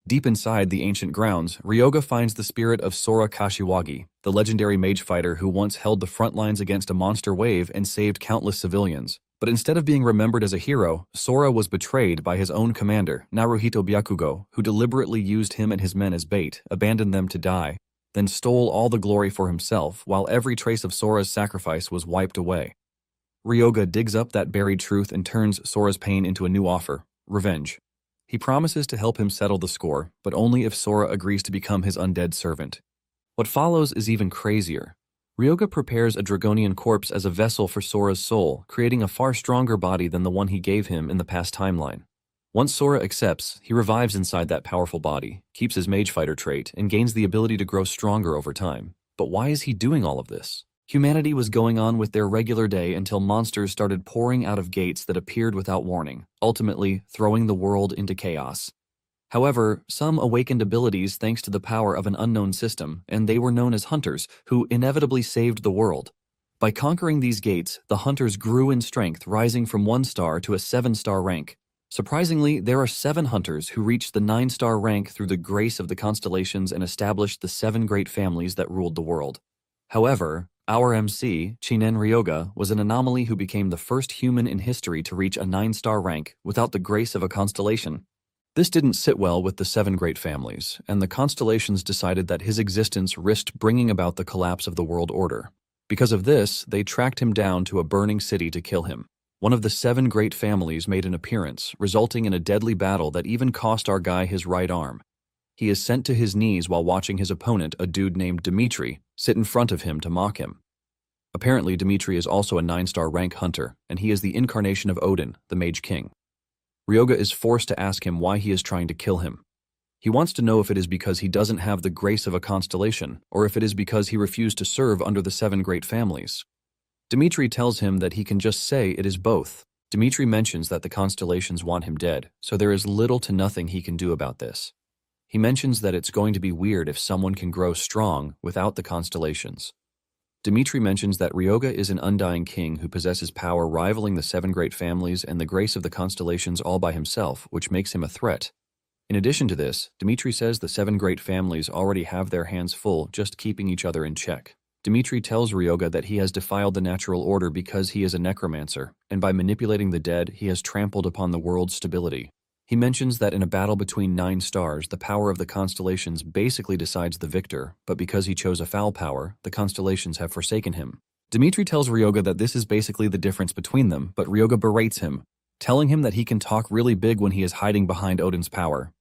Deep inside the ancient grounds, Ryoga finds the spirit of Sora Kashiwagi, the legendary mage fighter who once held the front lines against a monster wave and saved countless civilians. But instead of being remembered as a hero, Sora was betrayed by his own commander, Naruhito Byakugo, who deliberately used him and his men as bait, abandoned them to die, then stole all the glory for himself while every trace of Sora's sacrifice was wiped away. Ryoga digs up that buried truth and turns Sora's pain into a new offer: revenge. He promises to help him settle the score, but only if Sora agrees to become his undead servant. What follows is even crazier. Ryoga prepares a Dragonian corpse as a vessel for Sora's soul, creating a far stronger body than the one he gave him in the past timeline. Once Sora accepts, he revives inside that powerful body, keeps his mage fighter trait, and gains the ability to grow stronger over time. But why is he doing all of this? Humanity was going on with their regular day until monsters started pouring out of gates that appeared without warning, ultimately throwing the world into chaos. However, some awakened abilities thanks to the power of an unknown system, and they were known as hunters, who inevitably saved the world. By conquering these gates, the hunters grew in strength, rising from 1-star to a 7-star rank. Surprisingly, there are 7 hunters who reached the 9-star rank through the grace of the constellations and established the 7 great families that ruled the world. However, our MC, Chinen Ryoga, was an anomaly who became the first human in history to reach a 9-star rank without the grace of a constellation. This didn't sit well with the 7 great families, and the constellations decided that his existence risked bringing about the collapse of the world order. Because of this, they tracked him down to a burning city to kill him. One of the 7 great families made an appearance, resulting in a deadly battle that even cost our guy his right arm. He is sent to his knees while watching his opponent, a dude named Dimitri, sit in front of him to mock him. Apparently, Dimitri is also a 9-star rank hunter, and he is the incarnation of Odin, the Mage King. Ryoga is forced to ask him why he is trying to kill him. He wants to know if it is because he doesn't have the grace of a constellation, or if it is because he refused to serve under the 7 great families. Dimitri tells him that he can just say it is both. Dimitri mentions that the constellations want him dead, so there is little to nothing he can do about this. He mentions that it's going to be weird if someone can grow strong without the constellations. Dimitri mentions that Ryoga is an undying king who possesses power rivaling the 7 great families and the grace of the constellations all by himself, which makes him a threat. In addition to this, Dimitri says the 7 great families already have their hands full just keeping each other in check. Dimitri tells Ryoga that he has defiled the natural order because he is a necromancer, and by manipulating the dead, he has trampled upon the world's stability. He mentions that in a battle between 9 stars, the power of the constellations basically decides the victor, but because he chose a foul power, the constellations have forsaken him. Dimitri tells Ryoga that this is basically the difference between them, but Ryoga berates him, telling him that he can talk really big when he is hiding behind Odin's power,